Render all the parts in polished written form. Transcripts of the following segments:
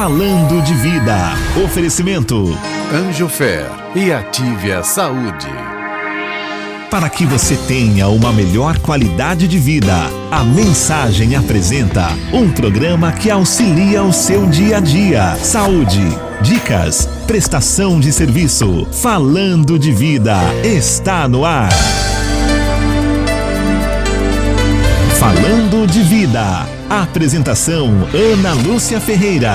Falando de Vida. Oferecimento Anjofer e Ative a Saúde. Para que você tenha uma melhor qualidade de vida, a Mensagem apresenta um programa que auxilia o seu dia a dia. Saúde, dicas, prestação de serviço. Falando de Vida está no ar. Falando de Vida. Apresentação Ana Lúcia Ferreira.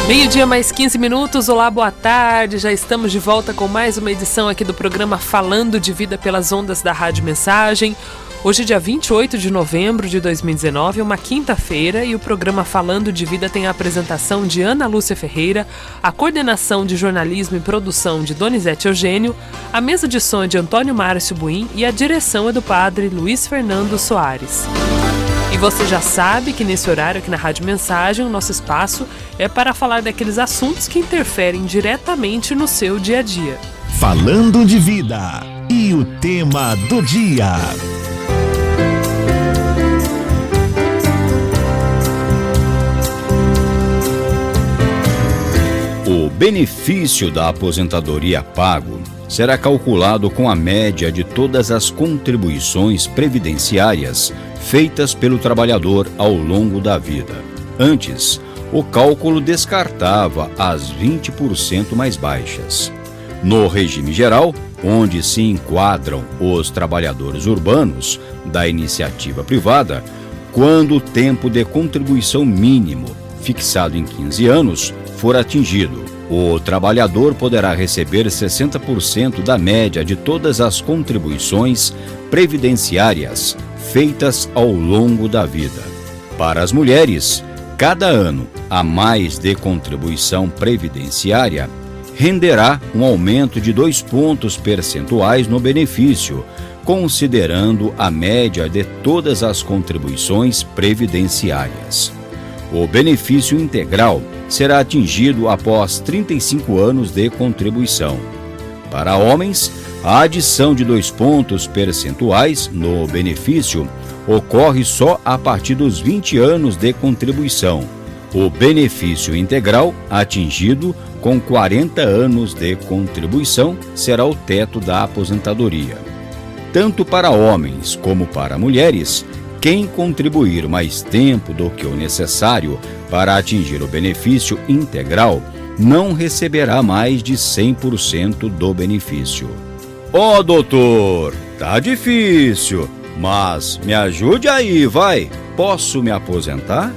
Meio-dia mais 15 minutos, olá, boa tarde, já estamos de volta com mais uma edição aqui do programa Falando de Vida pelas ondas da Rádio Mensagem. Hoje, dia 28 de novembro de 2019, uma quinta-feira, e o programa Falando de Vida tem a apresentação de Ana Lúcia Ferreira, a coordenação de jornalismo e produção de Donizete Eugênio, a mesa de som é de Antônio Márcio Buim e a direção é do padre Luiz Fernando Soares. E você já sabe que nesse horário aqui na Rádio Mensagem, o nosso espaço é para falar daqueles assuntos que interferem diretamente no seu dia a dia. Falando de Vida. E o tema do dia. O benefício da aposentadoria pago será calculado com a média de todas as contribuições previdenciárias feitas pelo trabalhador ao longo da vida. Antes, o cálculo descartava as 20% mais baixas. No regime geral, onde se enquadram os trabalhadores urbanos da iniciativa privada, quando o tempo de contribuição mínimo, fixado em 15 anos, for atingido, o trabalhador poderá receber 60% da média de todas as contribuições previdenciárias feitas ao longo da vida. Para as mulheres, cada ano a mais de contribuição previdenciária renderá um aumento de 2 pontos percentuais no benefício, considerando a média de todas as contribuições previdenciárias. O benefício integral será atingido após 35 anos de contribuição. Para homens, a adição de 2 pontos percentuais no benefício ocorre só a partir dos 20 anos de contribuição. O benefício integral, atingido com 40 anos de contribuição, será o teto da aposentadoria. Tanto para homens como para mulheres, quem contribuir mais tempo do que o necessário para atingir o benefício integral não receberá mais de 100% do benefício. Ó, doutor, tá difícil, mas me ajude aí, vai. Posso me aposentar?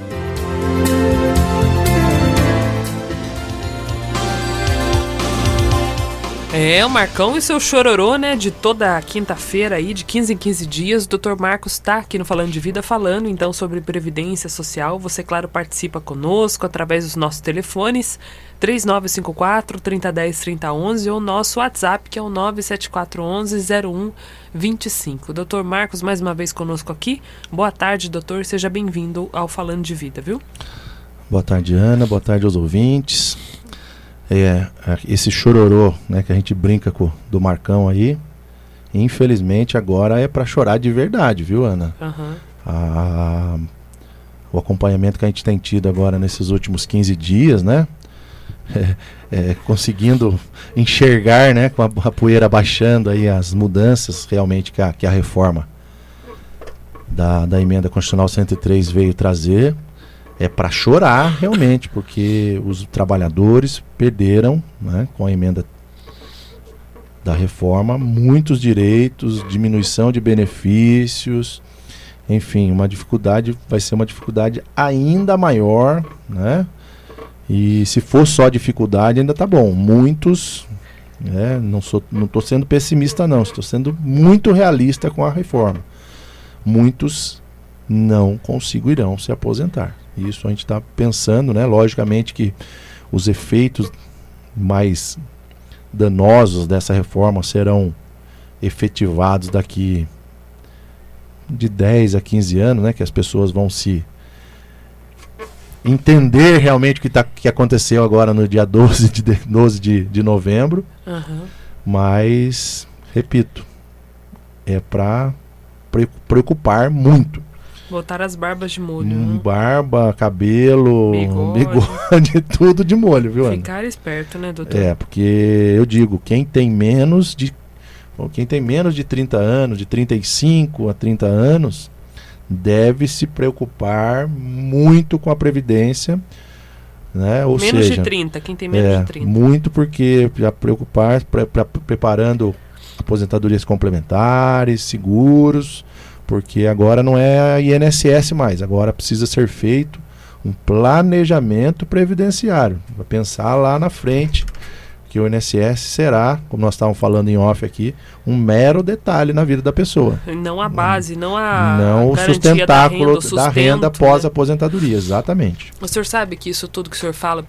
O Marcão e seu chororô, né, de toda quinta-feira aí, de 15 em 15 dias, o Dr. Marcos está aqui no Falando de Vida falando, então, sobre Previdência Social. Você, claro, participa conosco através dos nossos telefones, 3954-3010-3011 ou nosso WhatsApp, que é o 97411-0125. Dr. Marcos, mais uma vez conosco aqui. Boa tarde, doutor, seja bem-vindo ao Falando de Vida, viu? Boa tarde, Ana, boa tarde aos ouvintes. Esse chororô, né, que a gente brinca do Marcão aí, infelizmente agora é para chorar de verdade, viu, Ana? Uhum. O acompanhamento que a gente tem tido agora nesses últimos 15 dias, né, conseguindo enxergar, né, com a poeira baixando aí as mudanças realmente que a reforma da Emenda Constitucional 103 veio trazer. É para chorar realmente, porque os trabalhadores perderam, né, com a emenda da reforma, muitos direitos, diminuição de benefícios, enfim, vai ser uma dificuldade ainda maior, né? E se for só dificuldade ainda tá bom. Muitos, não estou sendo pessimista não, estou sendo muito realista com a reforma. Muitos não conseguirão se aposentar. Isso a gente está pensando, né? Logicamente que os efeitos mais danosos dessa reforma serão efetivados daqui de 10 a 15 anos, né? Que as pessoas vão se entender realmente o que aconteceu agora no dia 12 de novembro. Uhum. Mas, repito, é para preocupar muito. Botaram as barbas de molho, né? Barba, cabelo, bigode, tudo de molho, viu, Ana? Ficar esperto, né, doutor? Porque eu digo, quem tem menos de 30 anos, de 35 a 30 anos, deve se preocupar muito com a Previdência, né? Ou menos seja, de 30, quem tem menos de 30. Muito, porque já preocupar, preparando aposentadorias complementares, seguros, porque agora não é INSS mais, agora precisa ser feito um planejamento previdenciário, para pensar lá na frente, que o INSS será, como nós estávamos falando em off aqui, um mero detalhe na vida da pessoa. Não a base, não a não o garantia sustentáculo da renda após a aposentadoria, exatamente. O senhor sabe que isso tudo que o senhor fala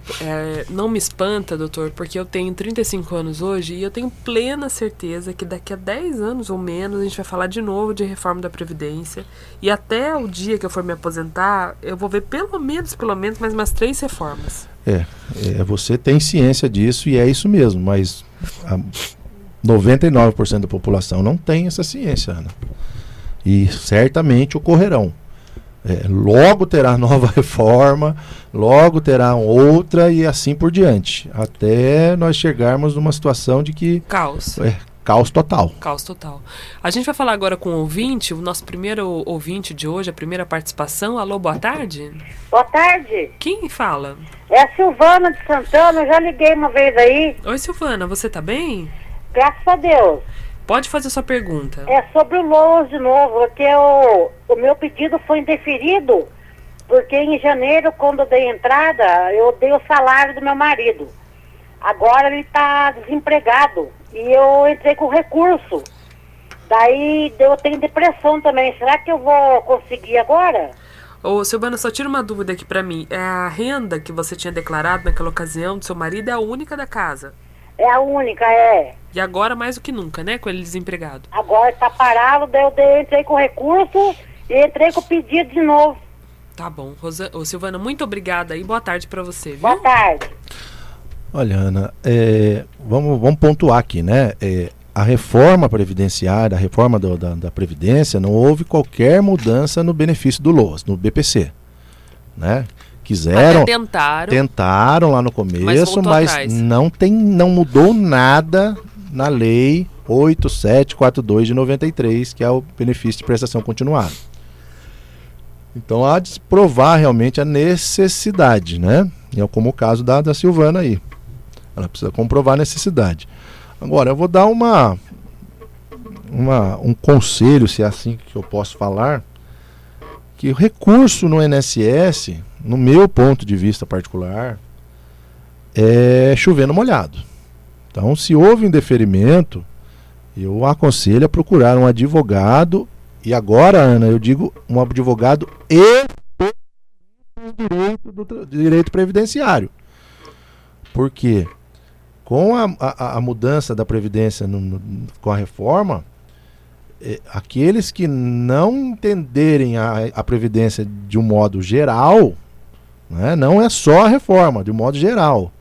não me espanta, doutor, porque eu tenho 35 anos hoje e eu tenho plena certeza que daqui a 10 anos ou menos a gente vai falar de novo de reforma da Previdência e até o dia que eu for me aposentar, eu vou ver pelo menos mais umas 3 reformas. Você tem ciência disso e é isso mesmo, mas 99% da população não tem essa ciência, Ana. E certamente ocorrerão. Logo terá nova reforma, logo terá outra e assim por diante, até nós chegarmos numa situação de que... Caos total. Caos total. A gente vai falar agora com o ouvinte, o nosso primeiro ouvinte de hoje, a primeira participação. Alô, boa tarde. Boa tarde. Quem fala? É a Silvana de Santana, eu já liguei uma vez aí. Oi, Silvana, você tá bem? Graças a Deus. Pode fazer sua pergunta. É sobre o LOAS de novo, porque o meu pedido foi indeferido, porque em janeiro, quando eu dei entrada, eu dei o salário do meu marido. Agora ele está desempregado e eu entrei com recurso. Daí eu tenho depressão também. Será que eu vou conseguir agora? Ô, Silvana, só tira uma dúvida aqui pra mim. A renda que você tinha declarado naquela ocasião do seu marido é a única da casa? É a única, é. E agora mais do que nunca, né? Com ele desempregado. Agora tá parado, daí eu entrei com recurso e entrei com o pedido de novo. Tá bom. Ô, Silvana, muito obrigada e boa tarde pra você, viu? Boa tarde. Olha, Ana, vamos pontuar aqui, né? A reforma previdenciária, a reforma da Previdência, não houve qualquer mudança no benefício do LOAS, no BPC, né? Quiseram, tentaram lá no começo, mas não mudou nada na lei 8742 de 93, que é o benefício de prestação continuada. Então há de provar realmente a necessidade, né? É como o caso da Silvana aí. Ela precisa comprovar a necessidade. Agora, eu vou dar um conselho, se é assim que eu posso falar, que o recurso no INSS, no meu ponto de vista particular, é chover no molhado. Então, se houve indeferimento, eu aconselho a procurar um advogado, e agora, Ana, eu digo um advogado e direito previdenciário. Por quê? Com a mudança da Previdência com a reforma, aqueles que não entenderem a Previdência de um modo geral, né, não é só a reforma, de um modo geral,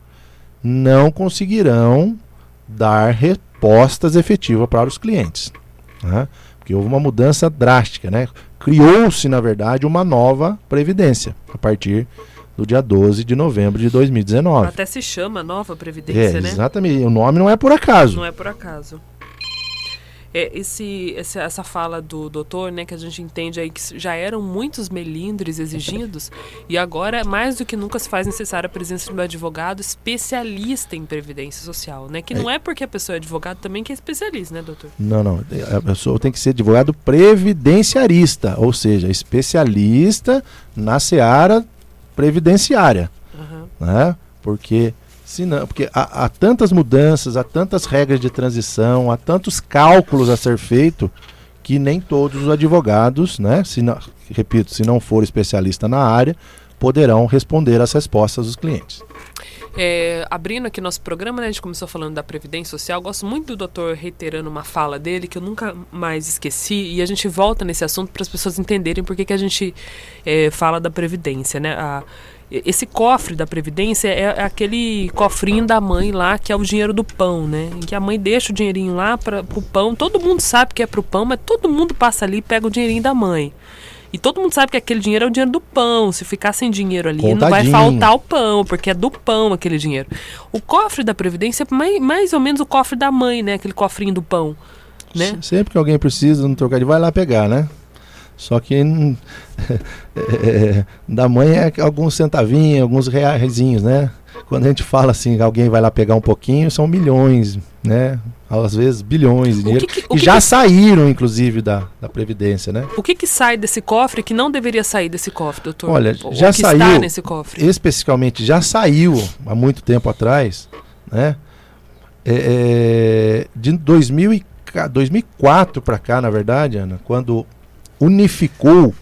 não conseguirão dar respostas efetivas para os clientes. Né, porque houve uma mudança drástica. Né, criou-se, na verdade, uma nova Previdência, a partir do dia 12 de novembro de 2019. Até se chama Nova Previdência, né? Exatamente. O nome não é por acaso. Não é por acaso. Essa fala do doutor, né, que a gente entende aí que já eram muitos melindres exigidos e agora, mais do que nunca, se faz necessária a presença de um advogado especialista em previdência social, né? Que não é porque a pessoa é advogado também que é especialista, né, doutor? Não. A pessoa tem que ser advogado previdenciarista, ou seja, especialista na seara previdenciária. Né? Porque há tantas mudanças, há tantas regras de transição, há tantos cálculos a ser feito que nem todos os advogados, né, se não for especialista na área, poderão responder às respostas dos clientes. Abrindo aqui nosso programa, né, a gente começou falando da Previdência Social. Gosto muito do doutor reiterando uma fala dele que eu nunca mais esqueci, e a gente volta nesse assunto para as pessoas entenderem por que a gente fala da Previdência, né? Esse cofre da Previdência é aquele cofrinho da mãe lá, que é o dinheiro do pão, né? Em que a mãe deixa o dinheirinho lá pro pão. Todo mundo sabe que é pro pão, mas todo mundo passa ali e pega o dinheirinho da mãe. E todo mundo sabe que aquele dinheiro é o dinheiro do pão. Se ficar sem dinheiro ali, não vai Contadinho. faltar o pão, porque é do pão aquele dinheiro. O cofre da Previdência é mais ou menos o cofre da mãe, né? Aquele cofrinho do pão, né? Sempre que alguém precisa no trocadilho, vai lá pegar, né? Só que da mãe é alguns centavinhos, alguns reaisinhos, né? Quando a gente fala assim, alguém vai lá pegar um pouquinho, são milhões, né? Às vezes bilhões de dinheiro, que já saíram, inclusive, da Previdência, né? O que sai desse cofre que não deveria sair desse cofre, doutor? Olha, já que saiu, está nesse cofre? Especificamente, já saiu há muito tempo atrás, né? De 2004 para cá, na verdade, Ana, quando unificou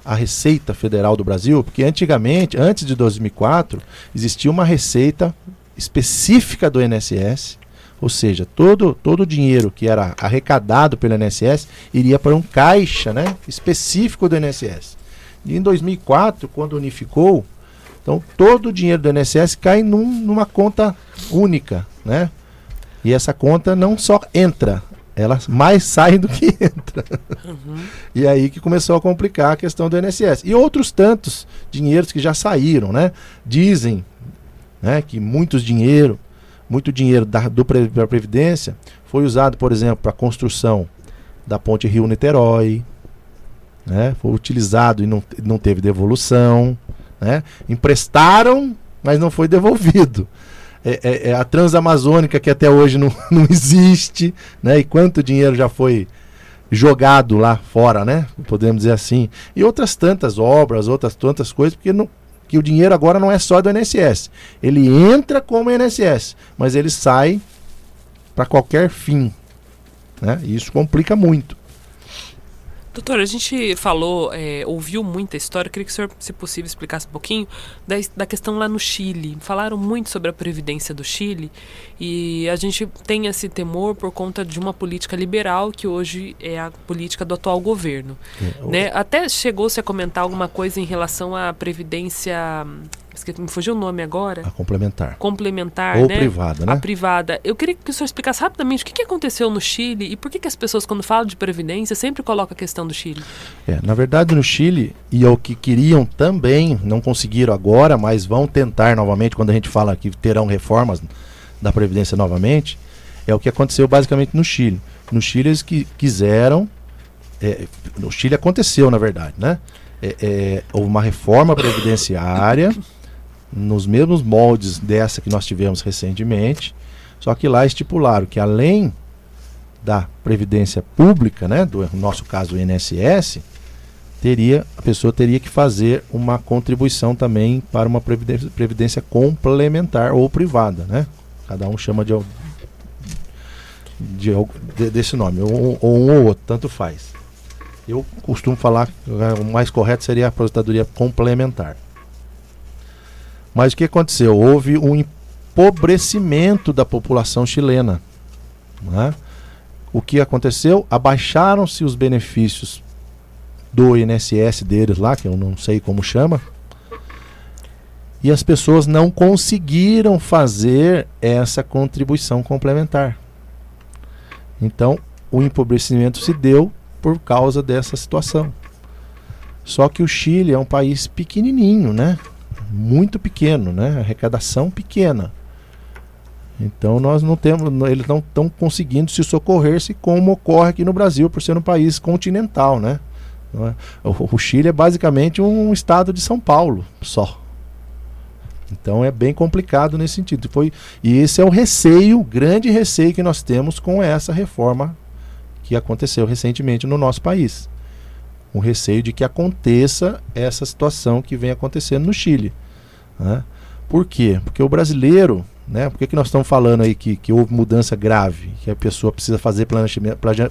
a Receita Federal do Brasil, porque antigamente, antes de 2004, existia uma receita específica do INSS, ou seja, todo o dinheiro que era arrecadado pelo INSS iria para um caixa, né, específico do INSS. E em 2004, quando unificou, então todo o dinheiro do INSS cai numa conta única, né? E essa conta não só entra, ela mais sai do que entra. Uhum. E aí que começou a complicar a questão do INSS. E outros tantos dinheiros que já saíram, né? Dizem, né, que muito dinheiro da Previdência foi usado, por exemplo, para a construção da ponte Rio-Niterói, né? Foi utilizado e não teve devolução, né? Emprestaram, mas não foi devolvido. A Transamazônica, que até hoje não existe, né? E quanto dinheiro já foi jogado lá fora, né? Podemos dizer assim. E outras tantas obras, outras tantas coisas, porque que o dinheiro agora não é só do INSS. Ele entra como INSS, mas ele sai para qualquer fim, né? E isso complica muito. Doutor, a gente ouviu muita história, eu queria que o senhor, se possível, explicasse um pouquinho da questão lá no Chile. Falaram muito sobre a Previdência do Chile e a gente tem esse temor por conta de uma política liberal que hoje é a política do atual governo. Né? Até chegou-se a comentar alguma coisa em relação à Previdência... Me fugiu o nome agora. A complementar. Complementar, ou né? Privada, né? A privada. Eu queria que o senhor explicasse rapidamente o que aconteceu no Chile e por que as pessoas, quando falam de Previdência, sempre colocam a questão do Chile. Na verdade, no Chile, e é o que queriam também, não conseguiram agora, mas vão tentar novamente, quando a gente fala que terão reformas da Previdência novamente, é o que aconteceu basicamente no Chile. No Chile, eles quiseram... no Chile aconteceu, na verdade, né? Houve uma reforma previdenciária nos mesmos moldes dessa que nós tivemos recentemente, só que lá estipularam que além da previdência pública, né, do nosso caso o INSS, a pessoa teria que fazer uma contribuição também para uma previdência complementar ou privada, né? Cada um chama desse nome, ou um ou outro, tanto faz. Eu costumo falar que o mais correto seria a aposentadoria complementar. Mas o que aconteceu? Houve um empobrecimento da população chilena, né? O que aconteceu? Abaixaram-se os benefícios do INSS deles lá, que eu não sei como chama, e as pessoas não conseguiram fazer essa contribuição complementar. Então, o empobrecimento se deu por causa dessa situação. Só que o Chile é um país pequenininho, né? Muito pequeno, né? Arrecadação pequena. Então nós não temos, eles não estão conseguindo se socorrer-se como ocorre aqui no Brasil, por ser um país continental, né? O Chile é basicamente um estado de São Paulo só. Então é bem complicado nesse sentido. E esse é o receio, o grande receio que nós temos com essa reforma que aconteceu recentemente no nosso país. Um receio de que aconteça essa situação que vem acontecendo no Chile, né? Por quê? Porque o brasileiro, né? Por que nós estamos falando aí que houve mudança grave, que a pessoa precisa fazer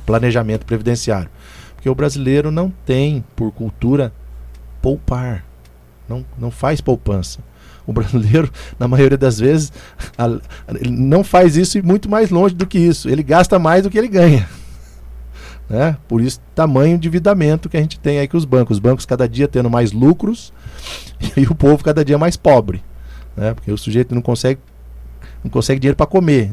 planejamento previdenciário? Porque o brasileiro não tem, por cultura, poupar. Não faz poupança. O brasileiro, na maioria das vezes, ele não faz isso e muito mais longe do que isso. Ele gasta mais do que ele ganha, né? Por isso, tamanho endividamento que a gente tem aí com os bancos. Os bancos cada dia tendo mais lucros e o povo cada dia mais pobre, né? Porque o sujeito não consegue dinheiro para comer.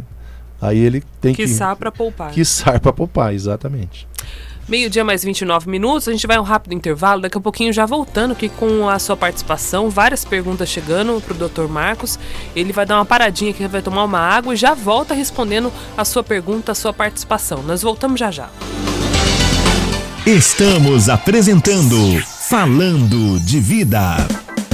Aí ele tem quiçá para poupar. Quiçá para poupar, exatamente. Meio-dia mais 29 minutos, a gente vai a um rápido intervalo, daqui a pouquinho já voltando aqui com a sua participação, várias perguntas chegando pro Dr. Marcos, ele vai dar uma paradinha aqui, vai tomar uma água e já volta respondendo a sua pergunta, a sua participação. Nós voltamos já já. Estamos apresentando Falando de Vida.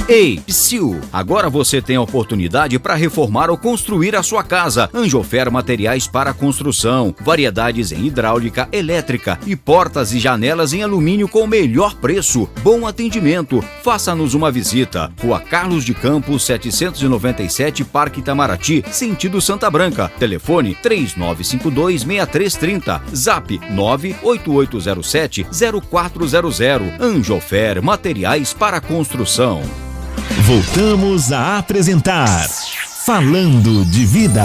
Ei, psiu! Agora você tem a oportunidade para reformar ou construir a sua casa. Anjofer Materiais para Construção. Variedades em hidráulica, elétrica e portas e janelas em alumínio com o melhor preço. Bom atendimento. Faça-nos uma visita. Rua Carlos de Campos, 797, Parque Itamaraty, sentido Santa Branca. Telefone 3952-6330. Zap 98807-0400. Anjofer Materiais para Construção. Voltamos a apresentar Falando de Vida.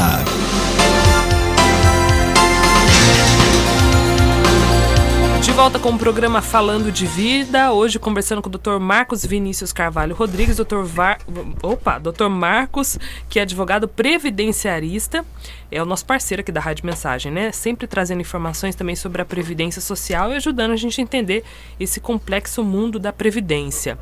De volta com o programa Falando de Vida, hoje conversando com o Dr. Marcos Vinícius Carvalho Rodrigues, Dr. Marcos, que é advogado previdenciarista, é o nosso parceiro aqui da Rádio Mensagem, né? Sempre trazendo informações também sobre a previdência social e ajudando a gente a entender esse complexo mundo da previdência.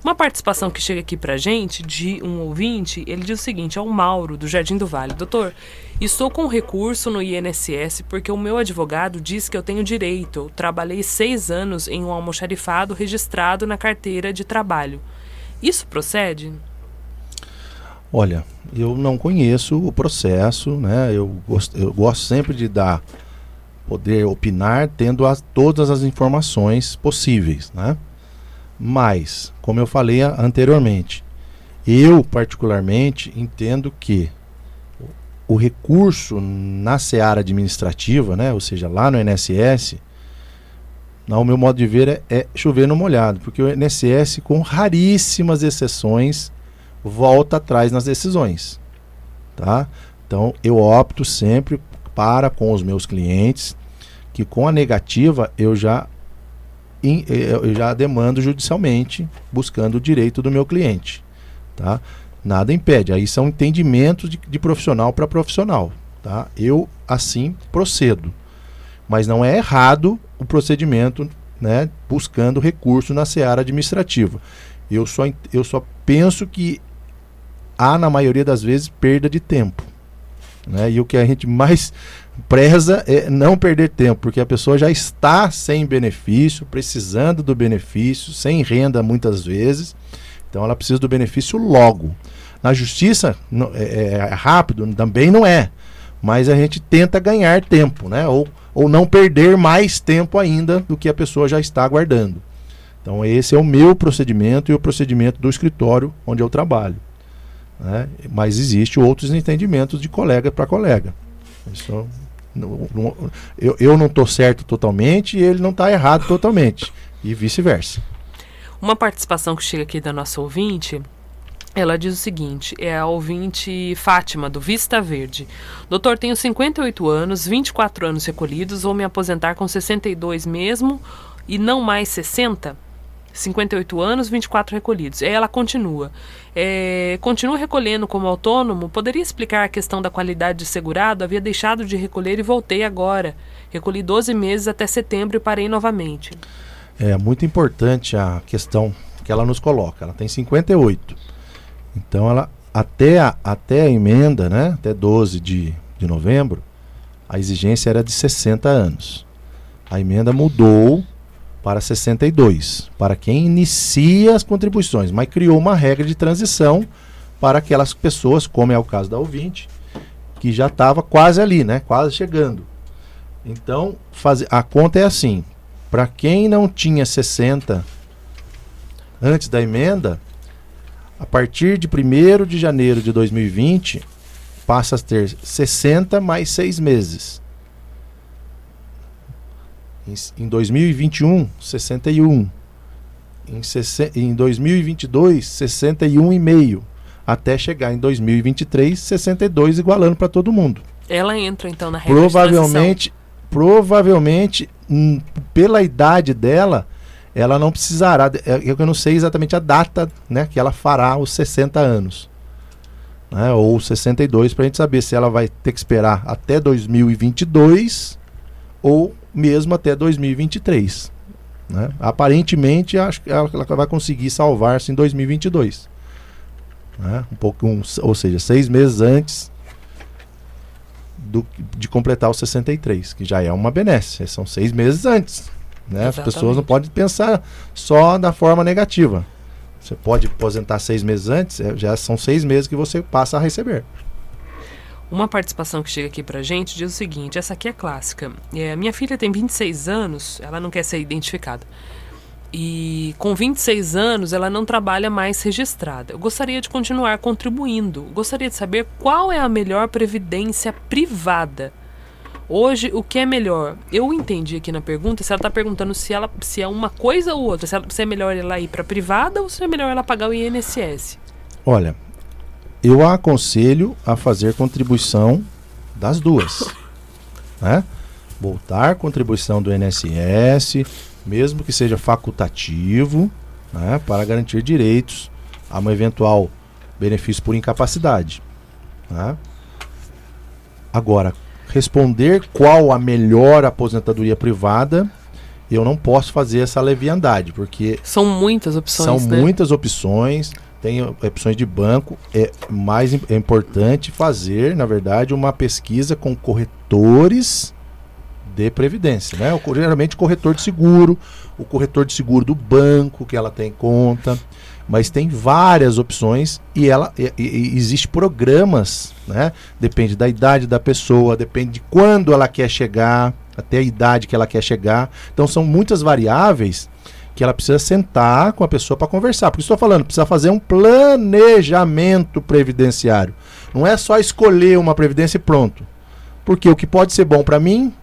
Uma participação que chega aqui pra gente, de um ouvinte, ele diz o seguinte, é o Mauro, do Jardim do Vale. Doutor, estou com recurso no INSS porque o meu advogado diz que eu tenho direito. Eu trabalhei 6 anos em um almoxarifado registrado na carteira de trabalho. Isso procede? Olha, eu não conheço o processo, né? Eu gosto sempre de poder opinar tendo todas as informações possíveis, né? Mas, como eu falei anteriormente, eu particularmente entendo que o recurso na seara administrativa, né? Ou seja, lá no INSS, ao meu modo de ver, é chover no molhado, porque o INSS, com raríssimas exceções, volta atrás nas decisões, tá? Então eu opto sempre com os meus clientes que com a negativa eu já demando judicialmente, buscando o direito do meu cliente, tá? Nada impede, aí são entendimentos de profissional para profissional, tá? Eu assim procedo, mas não é errado o procedimento, né, buscando recurso na seara administrativa. Eu só penso que há, na maioria das vezes, perda de tempo, né? E o que a gente mais preza é não perder tempo, porque a pessoa já está sem benefício, precisando do benefício, sem renda muitas vezes, então ela precisa do benefício logo. Na justiça é rápido, também não é, mas a gente tenta ganhar tempo, né? Ou não perder mais tempo ainda do que a pessoa já está aguardando. Então esse é o meu procedimento e o procedimento do escritório onde eu trabalho, né? Mas existem outros entendimentos de colega para colega. Isso, eu não estou certo totalmente e ele não está errado totalmente, e vice-versa. Uma participação que chega aqui da nossa ouvinte, ela diz o seguinte, é a ouvinte Fátima, do Vista Verde. Doutor, tenho 58 anos, 24 anos recolhidos, vou me aposentar com 62 mesmo e não mais 60? 58 anos, 24 recolhidos. Ela continua. Continuo recolhendo como autônomo. Poderia explicar a questão da qualidade de segurado? Havia deixado de recolher e voltei agora. Recolhi 12 meses até setembro e parei novamente. É muito importante a questão que ela nos coloca. Ela tem 58. Então, ela até a emenda, né, até 12 de novembro, a exigência era de 60 anos. A emenda mudou para 62, para quem inicia as contribuições, mas criou uma regra de transição para aquelas pessoas, como é o caso da ouvinte, que já estava quase ali, né, quase chegando. Então, a conta é assim, para quem não tinha 60 antes da emenda, a partir de 1º de janeiro de 2020, passa a ter 60 mais 6 meses. Em 2021, 61. Em 2022, 61,5. Até chegar em 2023, 62, igualando para todo mundo. Ela entra então na regra de transição. Provavelmente, pela idade dela, ela não precisará, eu não sei exatamente a data, né, que ela fará os 60 anos, né, ou 62, para a gente saber se ela vai ter que esperar até 2022 ou mesmo até 2023. Né? Aparentemente, acho que ela vai conseguir salvar-se em 2022. Né? Ou seja, 6 meses antes de completar os 63, que já é uma benesse. São 6 meses antes. Né? As pessoas não podem pensar só da forma negativa. Você pode aposentar 6 meses antes, já são 6 meses que você passa a receber. Uma participação que chega aqui pra gente diz o seguinte, essa aqui é clássica. Minha filha tem 26 anos, ela não quer ser identificada. E com 26 anos ela não trabalha mais registrada. Eu gostaria de continuar contribuindo. Gostaria de saber qual é a melhor previdência privada. Hoje, o que é melhor? Eu entendi aqui na pergunta, se ela está perguntando se é uma coisa ou outra, se é melhor ela ir para privada ou se é melhor ela pagar o INSS. Olha, eu a aconselho a fazer contribuição das duas. Né? Voltar contribuição do INSS, mesmo que seja facultativo, né, para garantir direitos a um eventual benefício por incapacidade. Né? Agora, responder qual a melhor aposentadoria privada, eu não posso fazer essa leviandade, porque são muitas opções. São muitas opções, tem opções de banco. É importante fazer, na verdade, uma pesquisa com corretores de previdência, né? Geralmente corretor de seguro, o corretor de seguro do banco que ela tem conta, mas tem várias opções e existe programas, né? Depende da idade da pessoa, depende de quando ela quer chegar, até a idade que ela quer chegar. Então são muitas variáveis que ela precisa sentar com a pessoa para conversar. Por isso estou falando, precisa fazer um planejamento previdenciário. Não é só escolher uma previdência e pronto. Porque o que pode ser bom para mim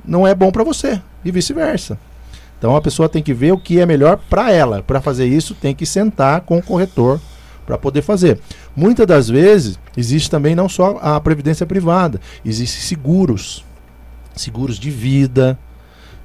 não é bom para você e vice-versa. Então a pessoa tem que ver o que é melhor para ela. Para fazer isso, tem que sentar com o corretor para poder fazer. Muitas das vezes, existe também não só a previdência privada, existem seguros. Seguros de vida,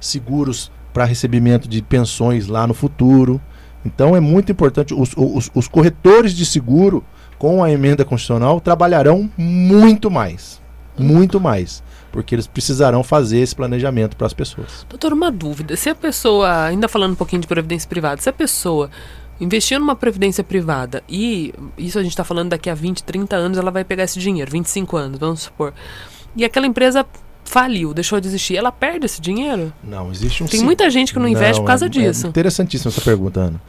seguros para recebimento de pensões lá no futuro. Então é muito importante. Os corretores de seguro, com a emenda constitucional, trabalharão muito mais. Muito mais. Porque eles precisarão fazer esse planejamento para as pessoas. Doutor, uma dúvida. Se a pessoa, ainda falando um pouquinho de previdência privada, se a pessoa investir numa previdência privada e isso a gente está falando daqui a 20, 30 anos, ela vai pegar esse dinheiro, 25 anos, vamos supor. E aquela empresa faliu, deixou de existir, ela perde esse dinheiro? Não, existe um... Tem muita gente que não investe por causa disso. É interessantíssima essa pergunta, Ana.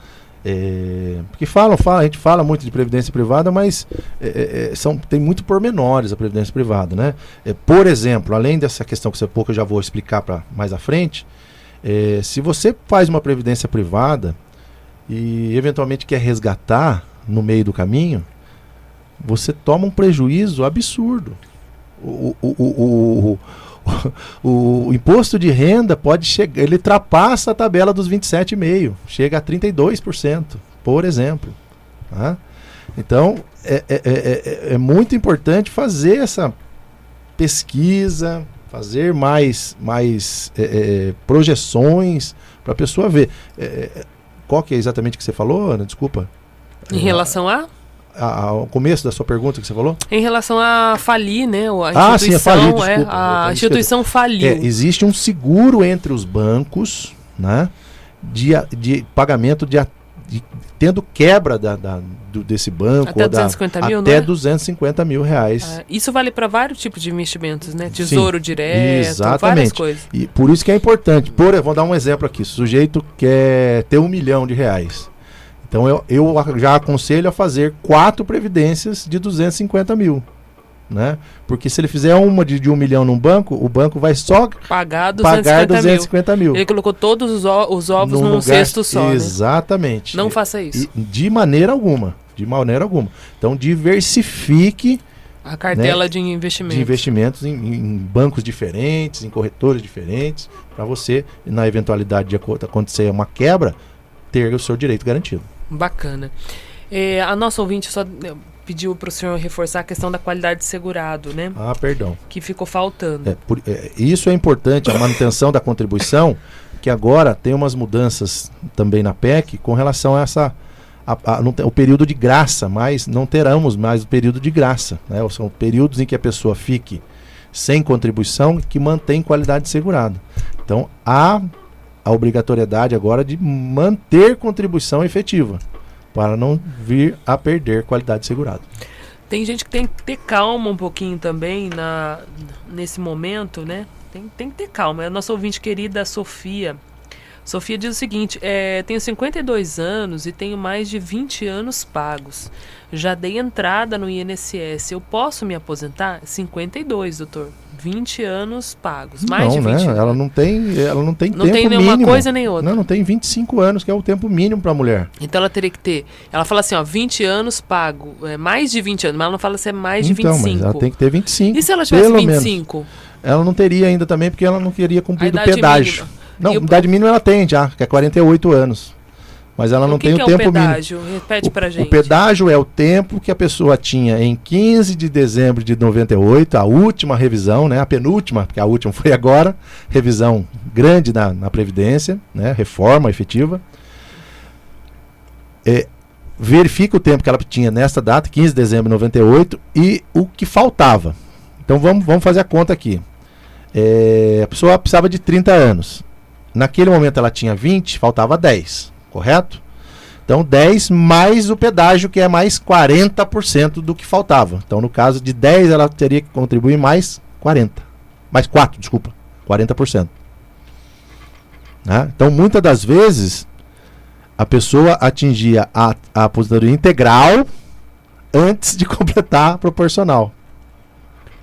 Porque a gente fala muito de previdência privada, mas tem muito pormenores a previdência privada, né? Por exemplo, além dessa questão que eu já vou explicar para mais à frente, se você faz uma previdência privada e eventualmente quer resgatar no meio do caminho, você toma um prejuízo absurdo. O imposto de renda pode chegar, ele ultrapassa a tabela dos 27,5%, chega a 32%, por exemplo. Tá? Então, é muito importante fazer essa pesquisa, fazer mais projeções para a pessoa ver. Qual que é exatamente o que você falou, Ana? Desculpa. Em relação ao começo da sua pergunta que você falou? Em relação a falir, né? A instituição, sim, a falir, desculpa. A instituição faliu. Existe um seguro entre os bancos, né? De pagamento tendo quebra desse banco. Até 250 mil, até né? 250 mil reais. Isso vale para vários tipos de investimentos, né? Tesouro Sim, direto, exatamente. Várias coisas. E por isso que é importante. Vou dar um exemplo aqui. O sujeito quer ter R$1 milhão. Então eu já aconselho a fazer 4 previdências de 250 mil. Né? Porque se ele fizer uma de R$1 milhão num banco, o banco vai só pagar 250 mil. Ele colocou todos os ovos num cesto só. Exatamente. Né? Não faça isso. De maneira alguma. Então diversifique a cartela, né, de investimentos. De investimentos em bancos diferentes, em corretores diferentes, para você, na eventualidade de acontecer uma quebra, ter o seu direito garantido. Bacana. A nossa ouvinte só pediu para o senhor reforçar a questão da qualidade de segurado, né? Perdão. Que ficou faltando. Isso é importante, a manutenção da contribuição, que agora tem umas mudanças também na PEC com relação a o período de graça, mas não teremos mais o período de graça. Né? São períodos em que a pessoa fique sem contribuição que mantém qualidade segurada. Então, há a obrigatoriedade agora de manter contribuição efetiva, para não vir a perder qualidade segurada. Tem gente que tem que ter calma um pouquinho também nesse momento, né? Tem que ter calma. A nossa ouvinte querida, Sofia. Sofia diz o seguinte, tenho 52 anos e tenho mais de 20 anos pagos. Já dei entrada no INSS. Eu posso me aposentar? 52, doutor. 20 anos pagos. Mais de 20 anos. Ela não tem Não tempo tem nenhuma mínimo. coisa nem outra. Não tem 25 anos, que é o tempo mínimo para a mulher. Então ela teria que ter... Ela fala assim, 20 anos pago. Mais de 20 anos, mas ela não fala se é mais de 25. Mas ela tem que ter 25. E se ela tivesse 25? Menos. Ela não teria ainda também, porque ela não queria cumprir o idade pedágio. Mínima. Não, idade mínima ela tem já, que é 48 anos. Mas ela não tem o tempo mínimo. O pedágio? Repete pra gente. O pedágio é o tempo que a pessoa tinha em 15 de dezembro de 98, a última revisão, né, a penúltima, porque a última foi agora, revisão grande na Previdência, né, reforma efetiva. Verifica o tempo que ela tinha nessa data, 15 de dezembro de 98, e o que faltava. Então vamos fazer a conta aqui. A pessoa precisava de 30 anos. Naquele momento ela tinha 20, faltava 10. Correto? Então 10 mais o pedágio, que é mais 40% do que faltava. Então no caso de 10 ela teria que contribuir mais 40. Mais 4, desculpa. 40%. Né? Então muitas das vezes a pessoa atingia a aposentadoria integral antes de completar a proporcional.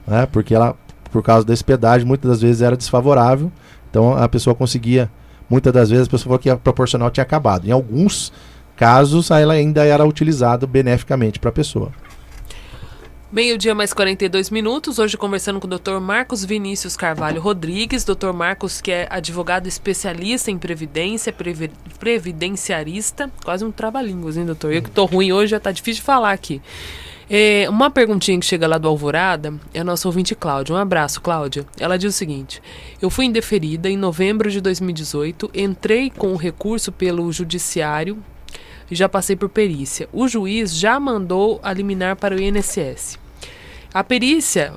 Né? Porque ela, por causa desse pedágio, muitas das vezes era desfavorável. Então a pessoa conseguia... Muitas das vezes a pessoa falou que a proporcional tinha acabado. Em alguns casos, ela ainda era utilizada beneficamente para a pessoa. Meio-dia mais 42 minutos. Hoje conversando com o Dr. Marcos Vinícius Carvalho Rodrigues. Dr. Marcos, que é advogado especialista em previdência, previdenciarista. Quase um trava-línguas, hein, doutor? Eu que tô ruim hoje, já tá difícil de falar aqui. Uma perguntinha que chega lá do Alvorada é a nossa ouvinte Cláudia. Um abraço, Cláudia. Ela diz o seguinte: eu fui indeferida em novembro de 2018, entrei com o recurso pelo judiciário e já passei por perícia. O juiz já mandou a liminar para o INSS. A perícia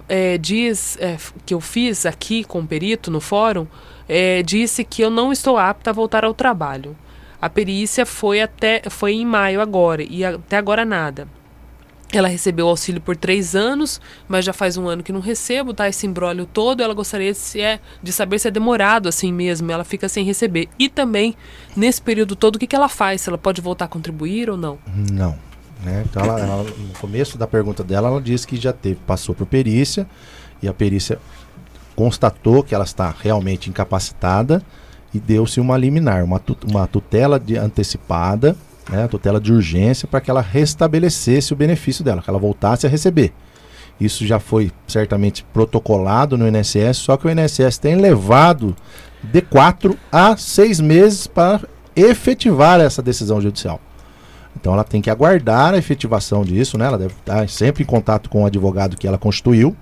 que eu fiz aqui com o perito no fórum disse que eu não estou apta a voltar ao trabalho. A perícia foi em maio agora e até agora nada. Ela recebeu auxílio por 3 anos, mas já faz 1 ano que não recebo, tá? Esse imbróglio todo, ela gostaria de saber se é demorado assim mesmo, ela fica sem receber. E também, nesse período todo, o que ela faz? Se ela pode voltar a contribuir ou não? Não. Né? Então, ela, no começo da pergunta dela, ela disse que já passou por perícia, e a perícia constatou que ela está realmente incapacitada e deu-se uma liminar, uma tutela antecipada, né, tutela de urgência, para que ela restabelecesse o benefício dela, que ela voltasse a receber. Isso já foi certamente protocolado no INSS, só que o INSS tem levado de 4 a 6 meses para efetivar essa decisão judicial. Então ela tem que aguardar a efetivação disso, né? Ela deve estar sempre em contato com o advogado que ela constituiu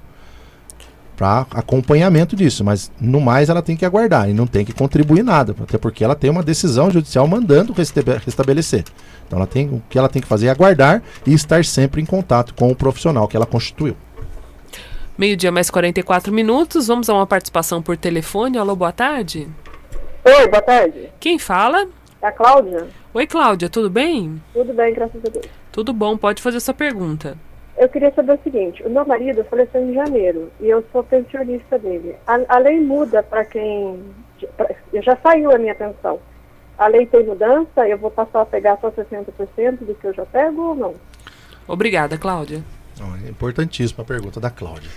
para acompanhamento disso, mas no mais ela tem que aguardar e não tem que contribuir nada, até porque ela tem uma decisão judicial mandando restabelecer. Então o que ela tem que fazer é aguardar e estar sempre em contato com o profissional que ela constituiu. Meio-dia mais 44 minutos, vamos a uma participação por telefone. Alô, boa tarde. Oi, boa tarde. Quem fala? É a Cláudia. Oi, Cláudia, tudo bem? Tudo bem, graças a Deus. Tudo bom, pode fazer sua pergunta. Eu queria saber o seguinte: o meu marido faleceu em janeiro e eu sou pensionista dele. A lei muda para quem... já saiu a minha pensão. A lei tem mudança? Eu vou passar a pegar só 60% do que eu já pego ou não? Obrigada, Cláudia. É importantíssima a pergunta da Cláudia.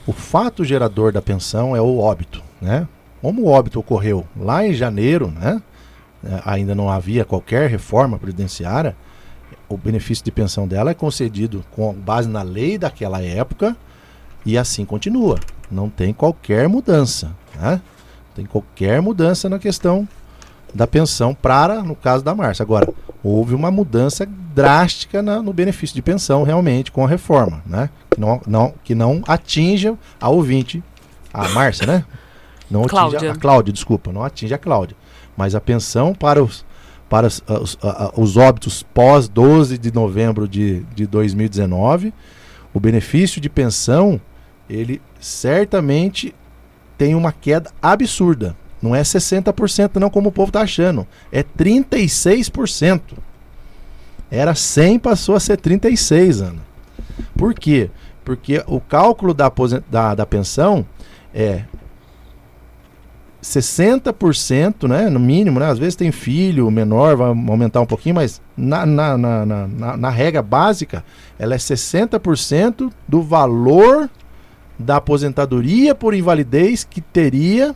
O fato gerador da pensão é o óbito, né? Como o óbito ocorreu lá em janeiro, né? Ainda não havia qualquer reforma previdenciária, o benefício de pensão dela é concedido com base na lei daquela época e assim continua. Não tem qualquer mudança, né? Não tem qualquer mudança na questão da pensão no caso da Márcia. Agora, houve uma mudança drástica no benefício de pensão realmente com a reforma, né? Que não atinja a ouvinte, a Márcia, né? Não atinge a Cláudia, desculpa, não atinge a Cláudia. Mas a pensão para os óbitos pós 12 de novembro de 2019, o benefício de pensão ele certamente tem uma queda absurda. Não é 60% não, como o povo está achando. É 36%. Era 100, passou a ser 36, Ana. Por quê? Porque o cálculo da pensão é 60%, né, no mínimo, né? Às vezes tem filho menor, vai aumentar um pouquinho, mas na regra básica, ela é 60% do valor da aposentadoria por invalidez que teria,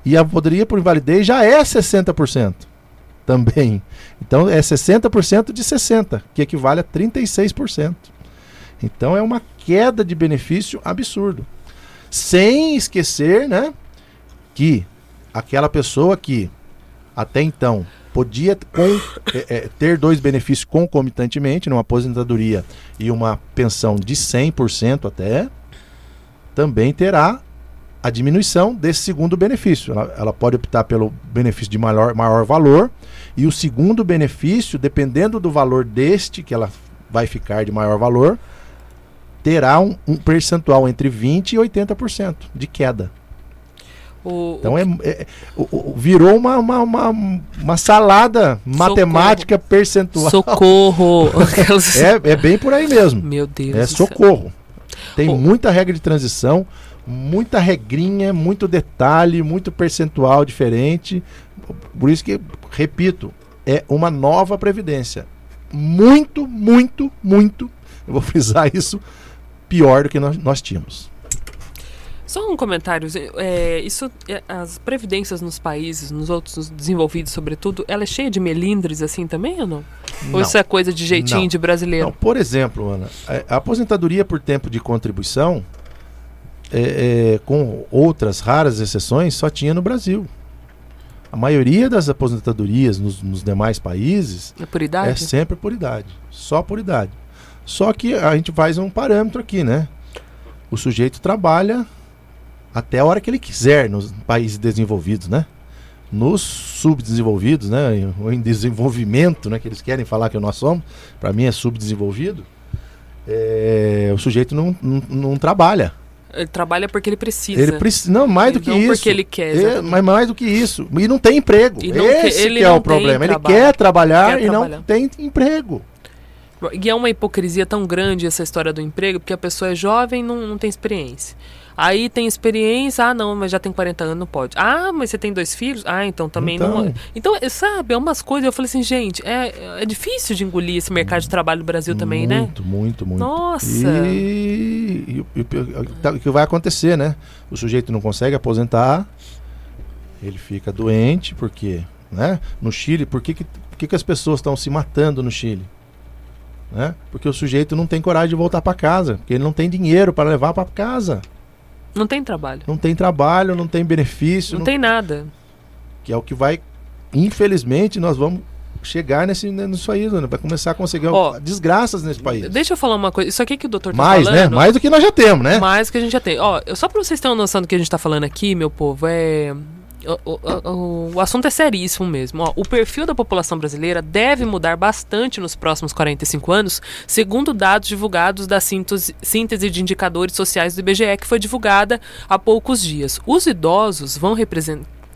e a aposentadoria por invalidez já é 60% também. Então é 60% de 60%, que equivale a 36%. Então é uma queda de benefício absurdo. Sem esquecer, né, que aquela pessoa que até então podia ter dois benefícios concomitantemente, numa aposentadoria e uma pensão de 100% até, também terá a diminuição desse segundo benefício. Ela pode optar pelo benefício de maior valor, e o segundo benefício, dependendo do valor deste que ela vai ficar de maior valor, terá um percentual entre 20% e 80% de queda. Então virou uma salada matemática percentual. Socorro! É bem por aí mesmo. Meu Deus. É socorro. Tem muita regra de transição, muita regrinha, muito detalhe, muito percentual diferente. Por isso que, repito, é uma nova previdência. Muito, muito, muito, eu vou frisar isso, pior do que nós tínhamos. Só um comentário, as previdências nos países, nos outros desenvolvidos sobretudo, ela é cheia de melindres assim também ou não? Ou isso é coisa de jeitinho de brasileiro? Não, por exemplo, Ana, a aposentadoria por tempo de contribuição, com outras raras exceções, só tinha no Brasil. A maioria das aposentadorias nos demais países é por idade? É sempre por idade, só por idade. Só que a gente faz um parâmetro aqui, né? O sujeito trabalha até a hora que ele quiser nos países desenvolvidos, né? Nos subdesenvolvidos, né? Ou em desenvolvimento, né? Que eles querem falar que nós somos, para mim é subdesenvolvido. O sujeito não trabalha. Ele trabalha porque ele precisa. Não, mais do que isso. Não porque ele quer. Mas mais do que isso. E não tem emprego. Esse que é o problema. Ele quer trabalhar e não tem emprego. E é uma hipocrisia tão grande essa história do emprego, porque a pessoa é jovem e não tem experiência. Aí tem experiência, não, mas já tem 40 anos, não pode. Mas você tem 2 filhos? Então também não. Então, sabe, é umas coisas, eu falei assim, gente, é difícil de engolir esse mercado de trabalho do Brasil também, né? Muito. Nossa! E o que vai acontecer, né? O sujeito não consegue aposentar, ele fica doente, porque, né? No Chile, por que as pessoas estão se matando no Chile? Né? Porque o sujeito não tem coragem de voltar para casa, porque ele não tem dinheiro para levar para casa. Não tem trabalho. Não tem trabalho, não tem benefício. Não tem nada. Que é o que vai, infelizmente, nós vamos chegar nisso aí, né? Vai começar a conseguir desgraças nesse país. Deixa eu falar uma coisa. Isso aqui que o doutor tá falando... né? Mais do que nós já temos, né? Mais do que a gente já tem. Só para vocês terem uma noção do que a gente tá falando aqui, meu povo, o assunto é seríssimo mesmo. O perfil da população brasileira deve mudar bastante nos próximos 45 anos, segundo dados divulgados da síntese de indicadores sociais do IBGE, que foi divulgada há poucos dias. Os idosos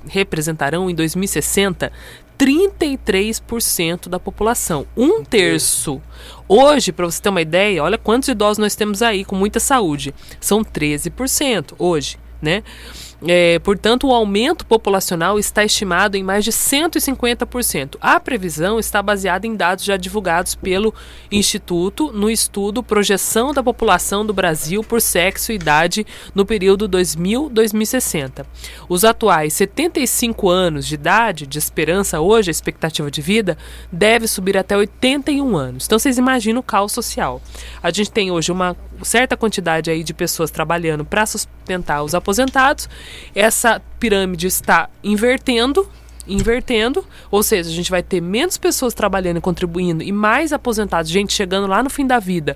representarão em 2060 33% da população, um terço. Hoje, para você ter uma ideia, olha quantos idosos nós temos aí com muita saúde. São 13% hoje, né? Portanto, o aumento populacional está estimado em mais de 150%. A previsão está baseada em dados já divulgados pelo Instituto no estudo Projeção da População do Brasil por Sexo e Idade no período 2000-2060. Os atuais 75 anos de idade, de esperança hoje, a expectativa de vida, deve subir até 81 anos. Então, vocês imaginam o caos social. A gente tem hoje uma certa quantidade aí de pessoas trabalhando para sustentar os aposentados. Essa pirâmide está invertendo, ou seja, a gente vai ter menos pessoas trabalhando e contribuindo e mais aposentados, gente chegando lá no fim da vida,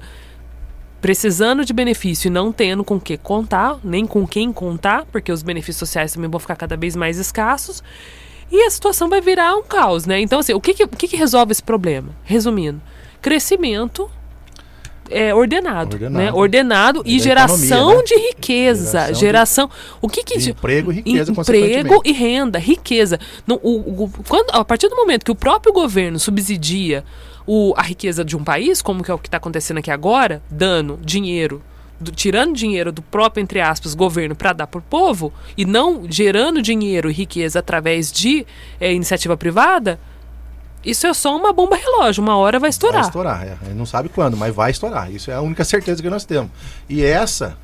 precisando de benefício e não tendo com que contar, nem com quem contar, porque os benefícios sociais também vão ficar cada vez mais escassos, e a situação vai virar um caos, né? Então, assim, o que resolve esse problema? Resumindo, crescimento ordenado, né? Ordenado e geração economia, né? de riqueza, o que de emprego e riqueza, emprego e renda, riqueza. A partir do momento que o próprio governo subsidia a riqueza de um país, como que é o que está acontecendo aqui agora, dando dinheiro, tirando dinheiro do próprio, entre aspas, governo para dar para o povo e não gerando dinheiro e riqueza através de iniciativa privada, isso é só uma bomba relógio, uma hora vai estourar. Vai estourar, a gente não sabe quando, mas vai estourar. Isso é a única certeza que nós temos. E essa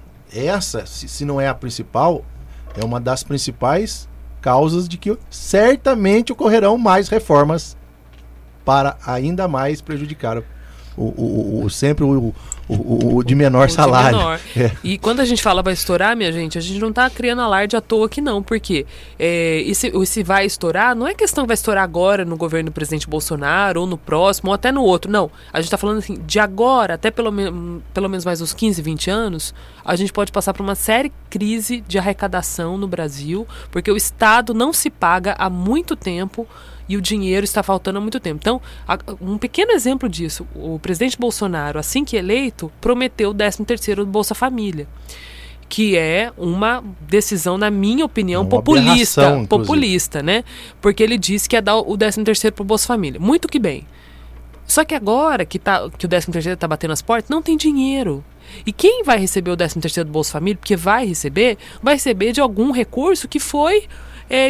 se não é a principal, é uma das principais causas de que certamente ocorrerão mais reformas para ainda mais prejudicar sempre o de menor salário. De menor. E quando a gente fala vai estourar, minha gente, a gente não tá criando alarde à toa aqui não, porque esse vai estourar, não é questão que vai estourar agora no governo do presidente Bolsonaro, ou no próximo, ou até no outro, não. A gente tá falando assim, de agora, até pelo menos mais uns 15, 20 anos, a gente pode passar por uma séria crise de arrecadação no Brasil, porque o Estado não se paga há muito tempo, e o dinheiro está faltando há muito tempo. Então, um pequeno exemplo disso, o presidente Bolsonaro, assim que eleito, prometeu o 13º do Bolsa Família, que é uma decisão, na minha opinião, populista, né? Porque ele disse que ia dar o 13º para o Bolsa Família. Muito que bem. Só que agora que o 13º está batendo as portas, não tem dinheiro. E quem vai receber o 13º do Bolsa Família, porque vai receber de algum recurso que foi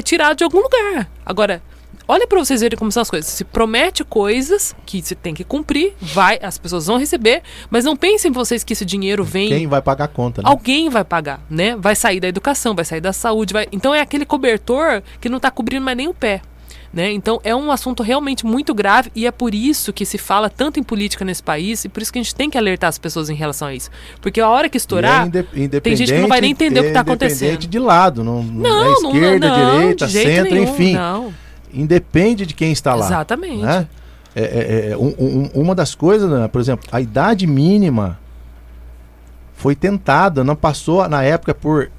tirado de algum lugar. Agora, olha para vocês verem como são as coisas. Se promete coisas que se tem que cumprir, as pessoas vão receber, mas não pensem vocês que esse dinheiro vem... Quem vai pagar a conta, né? Alguém vai pagar, né? Vai sair da educação, vai sair da saúde, então é aquele cobertor que não está cobrindo mais nem o pé, né? Então é um assunto realmente muito grave e é por isso que se fala tanto em política nesse país e por isso que a gente tem que alertar as pessoas em relação a isso. Porque a hora que estourar, tem gente que não vai nem entender o que está acontecendo. Independente de lado, não esquerda, direita, centro, nenhum, enfim. Não. Independe de quem está lá. Exatamente. Né? Uma das coisas, né, por exemplo, a idade mínima foi tentada, não passou na época por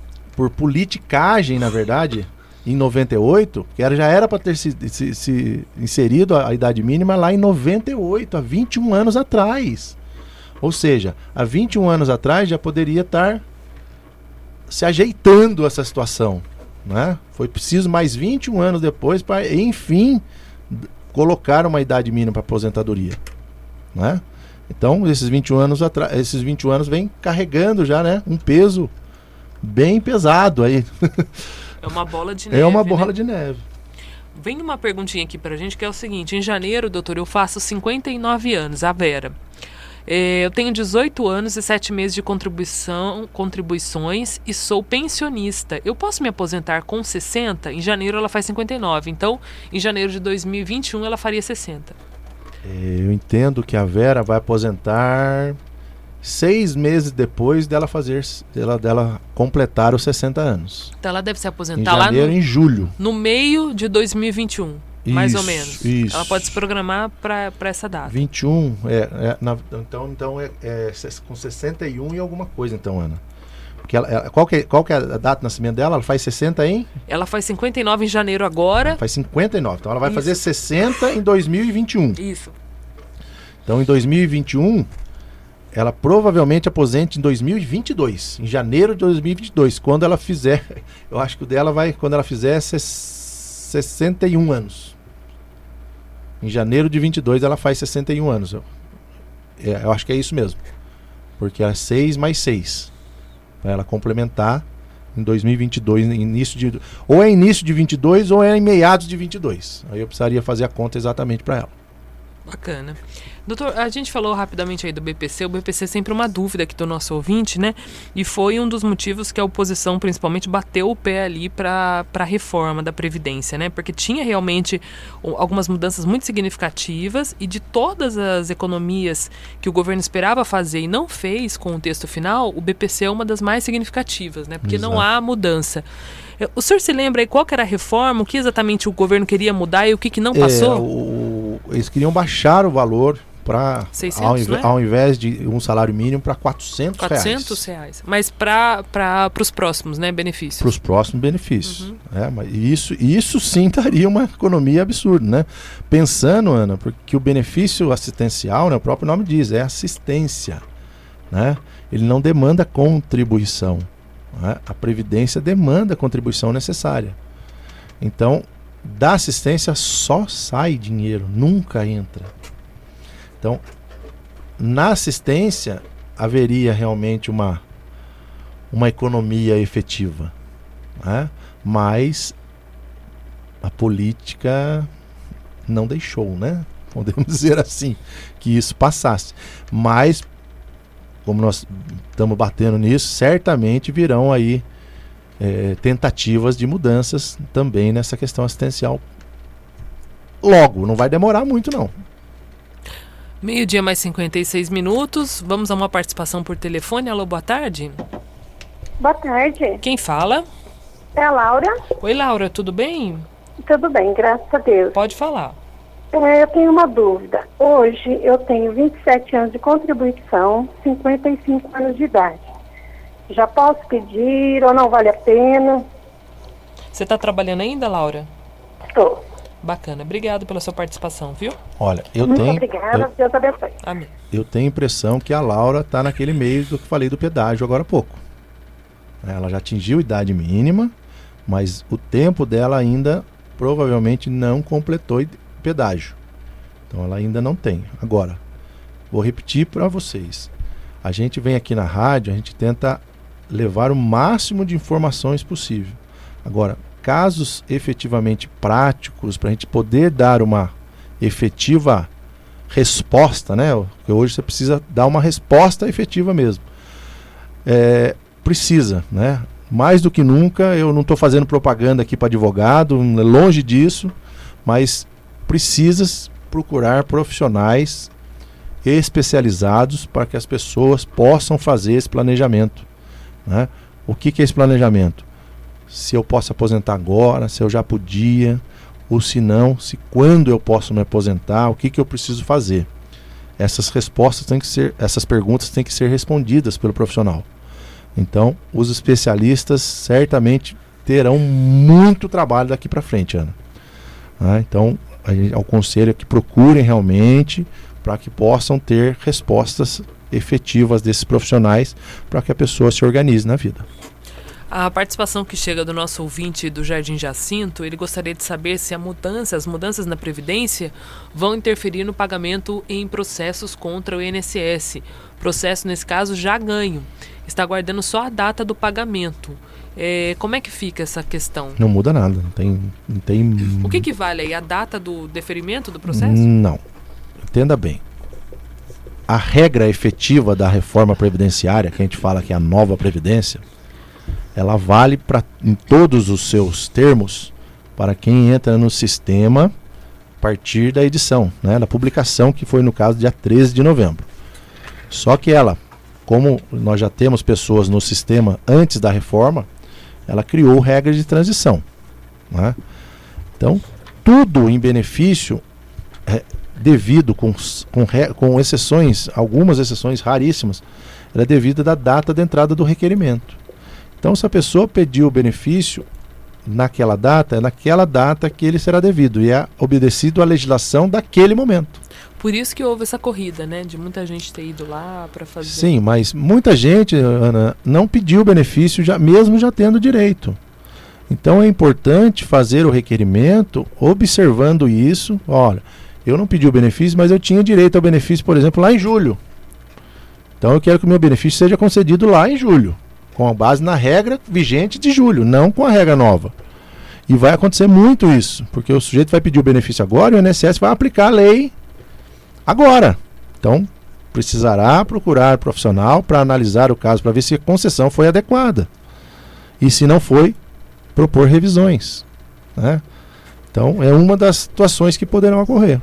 politicagem, na verdade, em 98, que já era para ter se inserido a idade mínima lá em 98, há 21 anos atrás. Ou seja, há 21 anos atrás já poderia estar se ajeitando essa situação. Né? Foi preciso mais 21 anos depois para, enfim, colocar uma idade mínima para aposentadoria. Né? Então, esses 21 anos vem carregando já, né, um peso bem pesado aí. É uma bola de neve. É uma bola de neve. Vem uma perguntinha aqui pra gente que é o seguinte: em janeiro, doutor, eu faço 59 anos, a Vera. Eu tenho 18 anos e 7 meses de contribuições e sou pensionista. Eu posso me aposentar com 60? Em janeiro ela faz 59, então em janeiro de 2021 ela faria 60. Eu entendo que a Vera vai aposentar 6 meses depois dela completar os 60 anos. Então ela deve se aposentar em janeiro, em julho. No meio de 2021. Mais ou menos. Isso. Ela pode se programar para essa data. 21, então com 61 e alguma coisa, então, Ana. Porque qual que é a data de nascimento dela? Ela faz 60 em? Ela faz 59 em janeiro agora. Ela faz 59, então ela vai fazer 60 em 2021. Isso. Então, em 2021, ela provavelmente aposente em 2022, em janeiro de 2022, quando ela fizer, eu acho que o dela vai, quando ela fizer 61 anos. Em janeiro de 22 ela faz 61 anos. Eu acho que é isso mesmo. Porque é 6 mais 6. Para ela complementar em 2022, ou é início de 22 ou é em meados de 22. Aí eu precisaria fazer a conta exatamente para ela. Bacana. Doutor, a gente falou rapidamente aí do BPC. O BPC é sempre uma dúvida aqui do nosso ouvinte, né? E foi um dos motivos que a oposição, principalmente, bateu o pé ali para a reforma da Previdência, né? Porque tinha realmente algumas mudanças muito significativas e de todas as economias que o governo esperava fazer e não fez com o texto final, o BPC é uma das mais significativas, né? Porque não há mudança. O senhor se lembra aí qual que era a reforma, o que exatamente o governo queria mudar e o que não passou? Eles queriam baixar o valor para, ao invés de um salário mínimo, para R$400. Mas para os próximos, né, benefícios. Para os próximos benefícios. Mas isso sim daria uma economia absurda, né? Pensando, Ana, porque o benefício assistencial, né, o próprio nome diz, é assistência. né? Ele não demanda contribuição, né? A Previdência demanda a contribuição necessária. Então, da assistência só sai dinheiro, nunca entra. Então, na assistência haveria realmente uma economia efetiva, né? Mas a política não deixou, né? Podemos dizer assim, que isso passasse. Mas, como nós estamos batendo nisso, certamente virão aí tentativas de mudanças também nessa questão assistencial. Logo, não vai demorar muito não. 12:56. Vamos a uma participação por telefone. Alô, boa tarde. Boa tarde. Quem fala? É a Laura? Oi, Laura, tudo bem? Tudo bem, graças a Deus. Pode falar. Eu tenho uma dúvida. Hoje eu tenho 27 anos de contribuição, 55 anos de idade. Já posso pedir ou não vale a pena? Você está trabalhando ainda, Laura? Estou. Bacana. Obrigado pela sua participação, viu? Olha, Muito obrigada, Deus abençoe. Amém. Eu tenho a impressão que a Laura está naquele meio do que falei do pedágio agora há pouco. Ela já atingiu a idade mínima, mas o tempo dela ainda provavelmente não completou pedágio. Então ela ainda não tem. Agora, vou repetir para vocês. A gente vem aqui na rádio, a gente tenta levar o máximo de informações possível. Agora, casos efetivamente práticos, para a gente poder dar uma efetiva resposta, né? Porque hoje você precisa dar uma resposta efetiva mesmo. Precisa, né? Mais do que nunca, eu não estou fazendo propaganda aqui para advogado, longe disso, mas precisa procurar profissionais especializados para que as pessoas possam fazer esse planejamento, né? O que é esse planejamento? Se eu posso aposentar agora, se eu já podia, ou se não, se quando eu posso me aposentar, o que eu preciso fazer? Essas perguntas têm que ser respondidas pelo profissional. Então, os especialistas certamente terão muito trabalho daqui para frente, Ana. Então, o conselho é que procurem realmente para que possam ter respostas efetivas desses profissionais para que a pessoa se organize na vida. A participação que chega do nosso ouvinte do Jardim Jacinto, ele gostaria de saber se as mudanças na Previdência vão interferir no pagamento em processos contra o INSS. Processo, nesse caso, já ganho. Está aguardando só a data do pagamento. Como é que fica essa questão? Não muda nada. Não tem... O que vale aí? A data do deferimento do processo? Não. Entenda bem. A regra efetiva da reforma previdenciária, que a gente fala que é a nova Previdência, ela vale em todos os seus termos para quem entra no sistema a partir da edição, né, da publicação, que foi no caso dia 13 de novembro. Só que ela, como nós já temos pessoas no sistema antes da reforma, ela criou regras de transição, né? Então, tudo em benefício devido com exceções, algumas exceções raríssimas, ela é devida da data de entrada do requerimento. Então, se a pessoa pediu o benefício naquela data, é naquela data que ele será devido e é obedecido à legislação daquele momento. Por isso que houve essa corrida, né? De muita gente ter ido lá para fazer... Sim, mas muita gente, Ana, não pediu o benefício mesmo já tendo direito. Então é importante fazer o requerimento observando isso. Olha, eu não pedi o benefício, mas eu tinha direito ao benefício, por exemplo, lá em julho. Então eu quero que o meu benefício seja concedido lá em julho, com base na regra vigente de julho, não com a regra nova. E vai acontecer muito isso, porque o sujeito vai pedir o benefício agora e o INSS vai aplicar a lei agora. Então, precisará procurar profissional para analisar o caso, para ver se a concessão foi adequada. E se não foi, propor revisões, né? Então, é uma das situações que poderão ocorrer.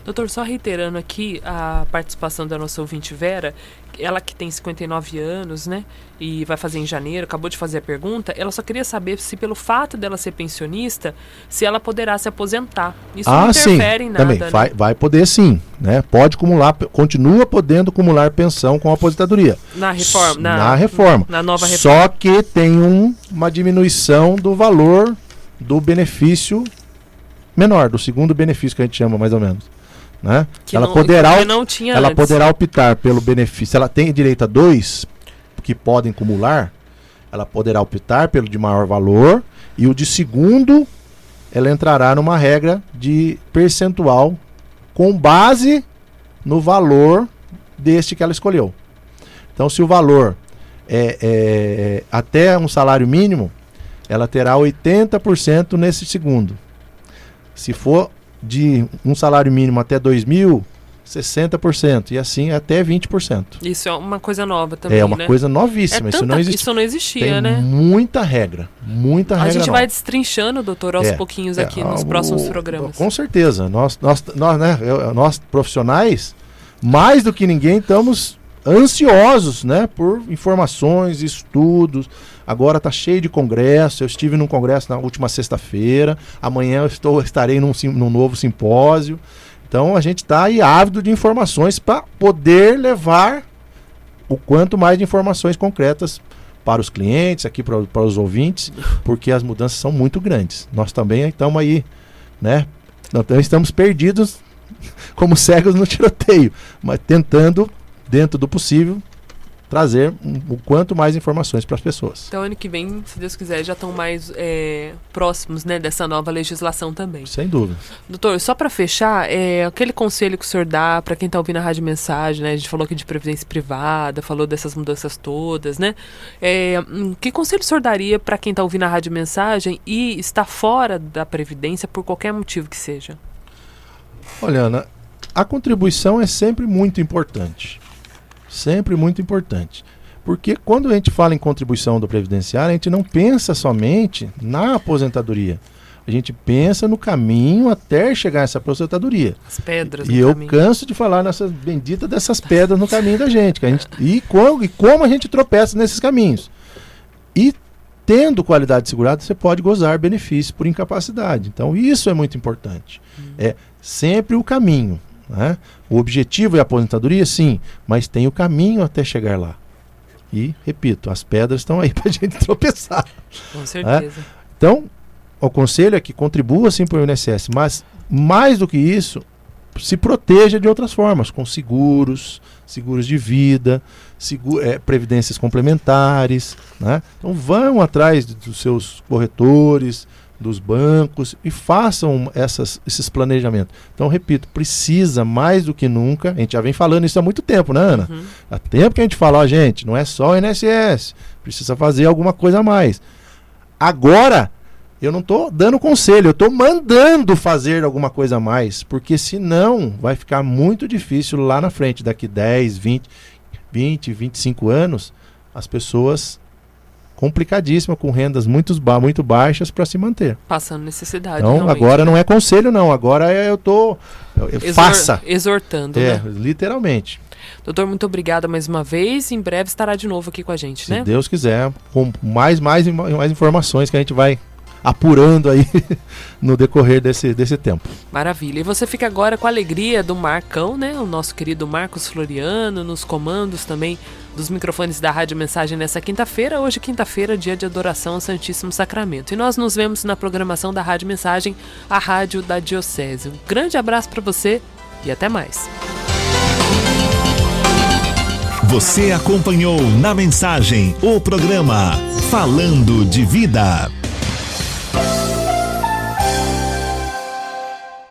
Doutor, só reiterando aqui a participação da nossa ouvinte Vera, ela que tem 59 anos, né, e vai fazer em janeiro, acabou de fazer a pergunta, ela só queria saber se pelo fato dela ser pensionista, se ela poderá se aposentar. Isso não interfere sim, em nada, também, né? vai poder sim, né? Pode acumular, continua podendo acumular pensão com aposentadoria. Na reforma. Na reforma. Na nova reforma. Só que tem uma diminuição do valor do benefício menor, do segundo benefício que a gente chama mais ou menos, né? Que Ela não- poderá, que não tinha ela antes. poderá optar pelo benefício. Ela tem direito a 2 que podem acumular. Ela poderá optar pelo de maior valor e o de segundo ela entrará numa regra de percentual com base no valor deste que ela escolheu. Então, se o valor é até um salário mínimo, ela terá 80% nesse segundo. Se for de um salário mínimo até 2.000, 60%. E assim até 20%. Isso é uma coisa nova também, É uma né? coisa novíssima. Isso não existia, Tem né? muita regra. Muita regra. A gente nova. vai destrinchando, doutor, aos pouquinhos aqui nos próximos programas. Com certeza. Nós profissionais, mais do que ninguém, estamos ansiosos, né, por informações, estudos. Agora está cheio de congresso. Eu estive num congresso na última sexta-feira. Amanhã eu estarei num novo simpósio. Então a gente está aí ávido de informações para poder levar o quanto mais de informações concretas para os clientes, aqui para os ouvintes, porque as mudanças são muito grandes. Nós também estamos aí, né? Nós também estamos perdidos como cegos no tiroteio, mas tentando, dentro do possível, trazer o quanto mais informações para as pessoas. Então, ano que vem, se Deus quiser, já estão mais próximos, né, dessa nova legislação também. Sem dúvida. Doutor, só para fechar, aquele conselho que o senhor dá para quem está ouvindo a Rádio Mensagem, né? A gente falou aqui de previdência privada, falou dessas mudanças todas, né? Que conselho o senhor daria para quem está ouvindo a Rádio Mensagem e está fora da previdência por qualquer motivo que seja? Olha, Ana, a contribuição é sempre muito importante. Sempre muito importante. Porque quando a gente fala em contribuição do previdenciário, a gente não pensa somente na aposentadoria. A gente pensa no caminho até chegar a essa aposentadoria. As pedras E no caminho. canso de falar nessas benditas dessas pedras no caminho da gente. E como a gente tropeça nesses caminhos. E tendo qualidade segurada, você pode gozar benefícios por incapacidade. Então isso é muito importante. É sempre o caminho. Né? O objetivo é a aposentadoria, sim, mas tem o caminho até chegar lá. E, repito, as pedras estão aí para a gente tropeçar. Com certeza. Então, o conselho é que contribua sim para o INSS, mas mais do que isso, se proteja de outras formas, com seguros de vida, previdências complementares. Né? Então vão atrás dos seus corretores, dos bancos e façam esses planejamentos. Então, repito, precisa mais do que nunca, a gente já vem falando isso há muito tempo, né, Ana? Há tempo que a gente fala, ó, gente, não é só o INSS, precisa fazer alguma coisa a mais. Agora, eu não estou dando conselho, eu estou mandando fazer alguma coisa a mais, porque senão vai ficar muito difícil lá na frente, daqui 10, 20, 25 anos, as pessoas complicadíssimas, com rendas muito baixas para se manter. Passando necessidade. Então, agora não é conselho, não. Agora eu estou... Faça. Exortando, né? Literalmente. Doutor, muito obrigada mais uma vez. Em breve estará de novo aqui com a gente, né? Se Deus quiser, com mais informações que a gente vai apurando aí no decorrer desse tempo. Maravilha. E você fica agora com a alegria do Marcão, né? O nosso querido Marcos Floriano, nos comandos também dos microfones da Rádio Mensagem nessa quinta-feira. Hoje, quinta-feira, dia de adoração ao Santíssimo Sacramento. E nós nos vemos na programação da Rádio Mensagem, a rádio da Diocese. Um grande abraço para você e até mais. Você acompanhou na Mensagem o programa Falando de Vida.